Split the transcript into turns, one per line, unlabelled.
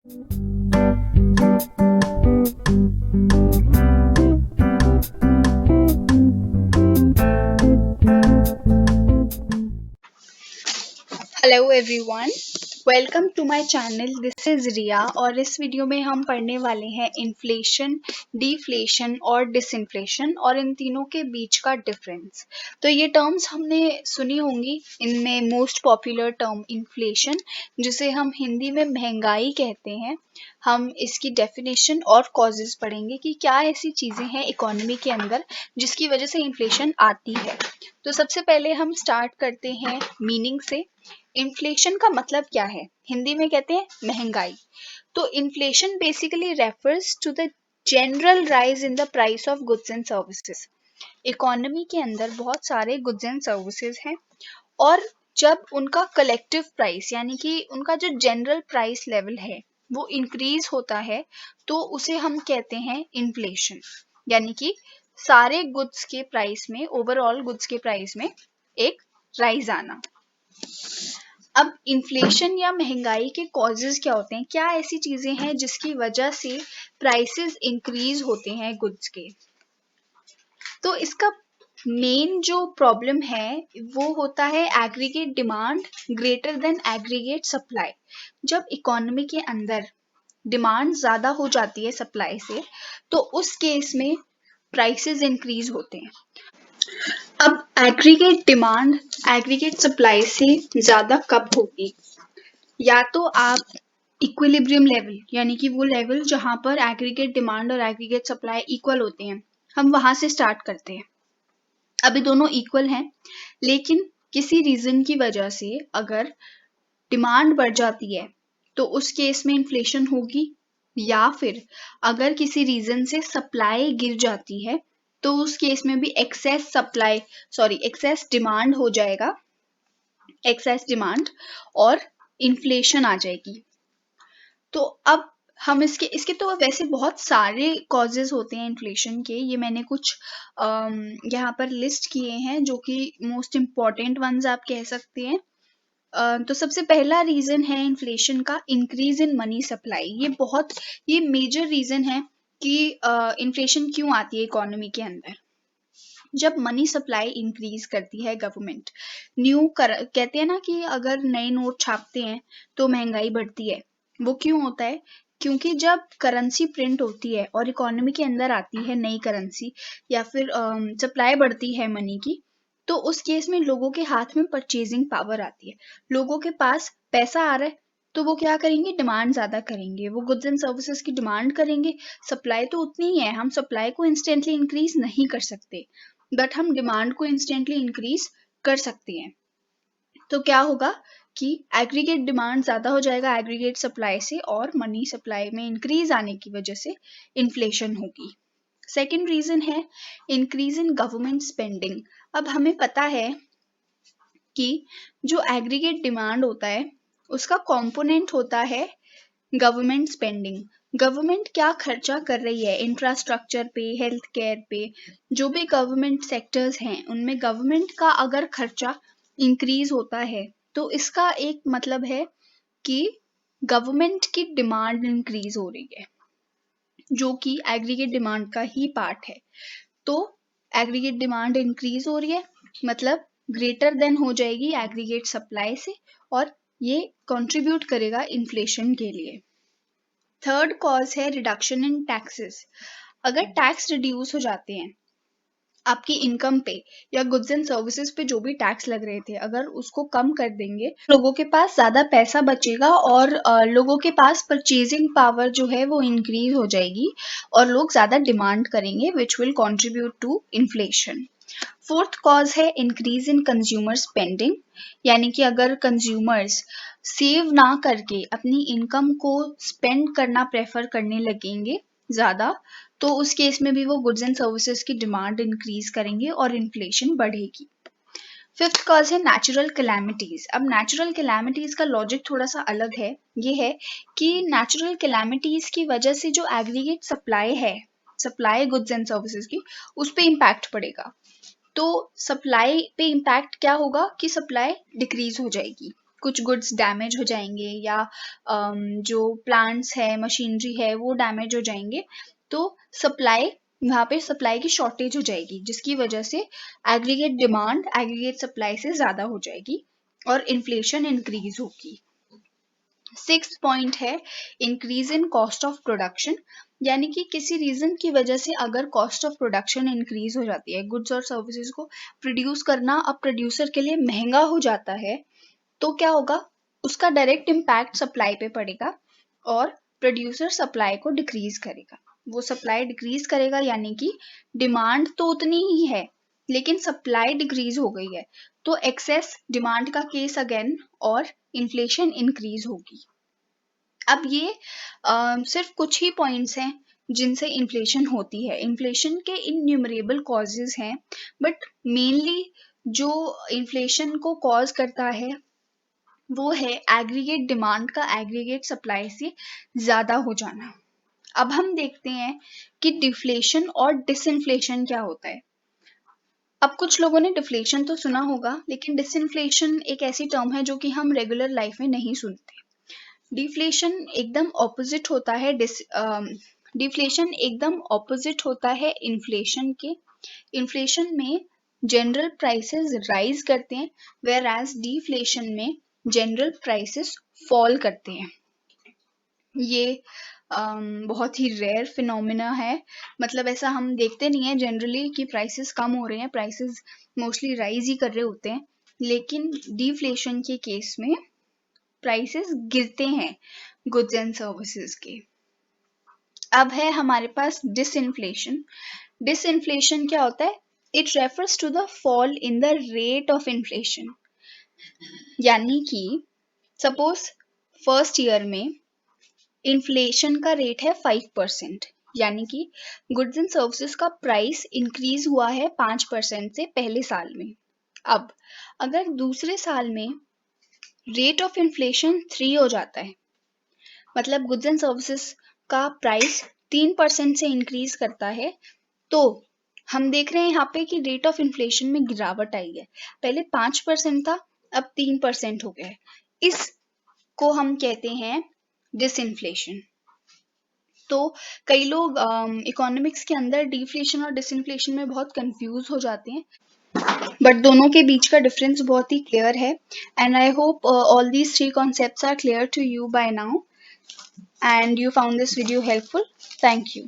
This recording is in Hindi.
Hello everyone, welcome to my channel. This is Riya और इस वीडियो में हम पढ़ने वाले हैं इन्फ्लेशन, डिफ्लेशन और डिसइन्फ्लेशन और इन तीनों के बीच का डिफरेंस। तो ये टर्म्स हमने सुनी होंगी। इनमें मोस्ट पॉपुलर टर्म इन्फ्लेशन, जिसे हम हिंदी में महंगाई कहते हैं। हम इसकी डेफिनेशन और कॉजेज पढ़ेंगे कि क्या ऐसी चीज़ें हैं इकोनॉमी के अंदर जिसकी वजह से इन्फ्लेशन आती है। तो सबसे पहले हम स्टार्ट करते हैं मीनिंग से। इन्फ्लेशन का मतलब क्या है? हिंदी में कहते हैं महंगाई। तो inflation basically refers to the general rise in the price of goods and services. Economy के अंदर बहुत सारे गुड्स एंड सर्विसेज हैं और जब उनका कलेक्टिव प्राइस यानी कि उनका जो जनरल प्राइस लेवल है वो इंक्रीज होता है तो उसे हम कहते हैं इन्फ्लेशन। यानी कि सारे गुड्स के प्राइस में, ओवरऑल गुड्स के प्राइस में एक राइज आना। अब इन्फ्लेशन या महंगाई के कॉजेज क्या होते हैं? क्या ऐसी चीजें हैं जिसकी वजह से प्राइसेस इंक्रीज होते हैं गुड्स के? तो इसका मेन जो प्रॉब्लम है वो होता है aggregate demand greater than aggregate supply. जब इकोनॉमी के अंदर डिमांड ज्यादा हो जाती है सप्लाई से तो उस केस में प्राइसेस इंक्रीज होते हैं। अब एग्रीगेट डिमांड एग्रीगेट सप्लाई से ज्यादा कब होगी? या तो आप इक्विलिब्रियम लेवल यानी कि वो लेवल जहां पर एग्रीगेट डिमांड और एग्रीगेट सप्लाई इक्वल होते हैं, हम वहां से स्टार्ट करते हैं। अभी दोनों इक्वल हैं लेकिन किसी रीजन की वजह से अगर डिमांड बढ़ जाती है तो उस केस में इन्फ्लेशन होगी, या फिर अगर किसी रीजन से सप्लाई गिर जाती है तो उस केस में भी एक्सेस डिमांड हो जाएगा, एक्सेस डिमांड और इन्फ्लेशन आ जाएगी। तो अब हम इसके इसके तो वैसे बहुत सारे कॉजेज होते हैं इन्फ्लेशन के। ये मैंने कुछ यहाँ पर लिस्ट किए हैं जो कि मोस्ट इम्पॉर्टेंट वंस आप कह सकते हैं। तो सबसे पहला रीजन है इन्फ्लेशन का इंक्रीज इन मनी सप्लाई। ये मेजर रीजन है कि इन्फ्लेशन क्यों आती है इकोनॉमी के अंदर। जब मनी सप्लाई इंक्रीज करती है गवर्नमेंट, कहते हैं ना कि अगर नए नोट छापते हैं तो महंगाई बढ़ती है। वो क्यों होता है? क्योंकि जब करेंसी प्रिंट होती है और इकोनॉमी के अंदर आती है नई करेंसी या फिर सप्लाई बढ़ती है मनी की, तो उस केस में लोगों के हाथ में परचेजिंग पावर आती है। लोगों के पास पैसा आ रहा है तो वो क्या करेंगे? डिमांड ज्यादा करेंगे, वो गुड्स एंड सर्विसेज की डिमांड करेंगे। सप्लाई तो उतनी ही है, हम सप्लाई को इंस्टेंटली इंक्रीज नहीं कर सकते बट हम डिमांड को इंस्टेंटली इंक्रीज कर सकते हैं। तो क्या होगा कि एग्रीगेट डिमांड ज्यादा हो जाएगा एग्रीगेट सप्लाई से और मनी सप्लाई में इंक्रीज आने की वजह से इन्फ्लेशन होगी। सेकेंड रीजन है इंक्रीज इन गवर्नमेंट स्पेंडिंग। अब हमें पता है कि जो एग्रीगेट डिमांड होता है उसका कंपोनेंट होता है गवर्नमेंट स्पेंडिंग। गवर्नमेंट क्या खर्चा कर रही है इंफ्रास्ट्रक्चर पे, हेल्थ केयर पे, जो भी गवर्नमेंट सेक्टर्स हैं उनमें गवर्नमेंट का अगर खर्चा इंक्रीज होता है तो इसका एक मतलब है कि गवर्नमेंट की डिमांड इंक्रीज हो रही है, जो कि एग्रीगेट डिमांड का ही पार्ट है। तो एग्रीगेट डिमांड इंक्रीज हो रही है मतलब ग्रेटर देन हो जाएगी एग्रीगेट सप्लाई से और ये कंट्रीब्यूट करेगा इन्फ्लेशन के लिए। थर्ड कॉज है रिडक्शन इन टैक्सेस। अगर टैक्स रिड्यूस हो जाते हैं आपकी इनकम पे या गुड्स एंड सर्विसेज पे, जो भी टैक्स लग रहे थे अगर उसको कम कर देंगे, लोगों के पास ज्यादा पैसा बचेगा और लोगों के पास परचेजिंग पावर जो है वो इंक्रीज हो जाएगी और लोग ज्यादा डिमांड करेंगे which will contribute to inflation. Fourth cause है इंक्रीज इन कंज्यूमर स्पेंडिंग। यानी कि अगर कंज्यूमर्स सेव ना करके अपनी इनकम को स्पेंड करना प्रेफर करने लगेंगे ज्यादा, तो उस केस में भी वो गुड्स एंड सर्विसेज की डिमांड इंक्रीज करेंगे और इन्फ्लेशन बढ़ेगी। फिफ्थ कॉज है नेचुरल कैलामिटीज। अब नेचुरल कैलामिटीज का लॉजिक थोड़ा सा अलग है। ये है कि नेचुरल कैलामिटीज की वजह से जो एग्रीगेट सप्लाई है, सप्लाई गुड्स एंड सर्विसेज की, उस पर इम्पैक्ट पड़ेगा। तो सप्लाई पे इम्पैक्ट क्या होगा कि सप्लाई डिक्रीज हो जाएगी। कुछ गुड्स डैमेज हो जाएंगे या जो प्लांट्स है, मशीनरी है, वो डैमेज हो जाएंगे, तो सप्लाई, वहाँ पे सप्लाई की शॉर्टेज हो जाएगी, जिसकी वजह से एग्रीगेट डिमांड एग्रीगेट सप्लाई से ज़्यादा हो जाएगी और इन्फ्लेशन इंक्रीज होगी। 6th पॉइंट है increase in cost of production, यानी कि किसी रीजन की वजह से अगर कॉस्ट ऑफ प्रोडक्शन इंक्रीज हो जाती है, गुड्स और सर्विसेज को प्रोड्यूस करना अब प्रोड्यूसर के लिए महंगा हो जाता है, तो क्या होगा, उसका डायरेक्ट इम्पैक्ट सप्लाई पे पड़ेगा और प्रोड्यूसर सप्लाई को डिक्रीज करेगा। वो सप्लाई डिक्रीज करेगा यानी कि डिमांड तो उतनी ही है लेकिन सप्लाई डिक्रीज हो गई है, तो एक्सेस डिमांड का केस अगेन और इन्फ्लेशन इंक्रीज होगी। अब ये सिर्फ कुछ ही पॉइंट्स हैं जिनसे इन्फ्लेशन होती है। इन्फ्लेशन के इन्यूमरेबल कॉजेज हैं, बट मेनली जो इन्फ्लेशन को कॉज करता है वो है एग्रीगेट डिमांड का एग्रीगेट सप्लाई से ज़्यादा हो जाना। अब हम देखते हैं कि डिफ्लेशन और डिसइन्फ्लेशन क्या होता है। अब कुछ लोगों ने डिफ्लेशन तो सुना होगा, लेकिन डिसइन्फ्लेशन एक ऐसी टर्म है जो कि हम रेगुलर लाइफ में नहीं सुनते। डिफ्लेशन एकदम ऑपोजिट होता है डिफ्लेशन एकदम ऑपोजिट होता है इन्फ्लेशन के। इन्फ्लेशन में जनरल प्राइसेस राइज करते हैं, वेयर एज डिफ्लेशन में जनरल प्राइसेस फॉल करते हैं। ये बहुत ही रेयर फिनोमिना है, मतलब ऐसा हम देखते नहीं है जनरली कि प्राइसेस कम हो रहे हैं, प्राइसेस मोस्टली राइज ही कर रहे होते हैं, लेकिन डिफ्लेशन के केस में प्राइसेस गिरते हैं गुड्स एंड सर्विसेज के। अब है हमारे पास डिसइन्फ्लेशन। डिसइन्फ्लेशन क्या होता है? It refers to the fall in the rate of inflation, यानी कि सपोज फर्स्ट ईयर में इन्फ्लेशन का रेट है 5%, यानी कि गुड्स एंड सर्विसेज का प्राइस इंक्रीज हुआ है 5% से पहले साल में। अब अगर दूसरे साल में रेट ऑफ इन्फ्लेशन 3 हो जाता है, मतलब गुड्स एंड सर्विसेज का प्राइस 3% से इंक्रीज करता है, तो हम देख रहे हैं यहाँ पे कि रेट ऑफ इन्फ्लेशन में गिरावट आई है। पहले 5% था, अब 3% हो गया है। इसको हम कहते हैं डिसइन्फ्लेशन। तो कई लोग इकोनॉमिक्स के अंदर डिफ्लेशन और डिसइन्फ्लेशन में बहुत कंफ्यूज हो जाते हैं, बट दोनों के बीच का डिफरेंस बहुत ही क्लियर है। And I hope all these 3 concepts are clear to you by now and you found this video helpful. Thank you.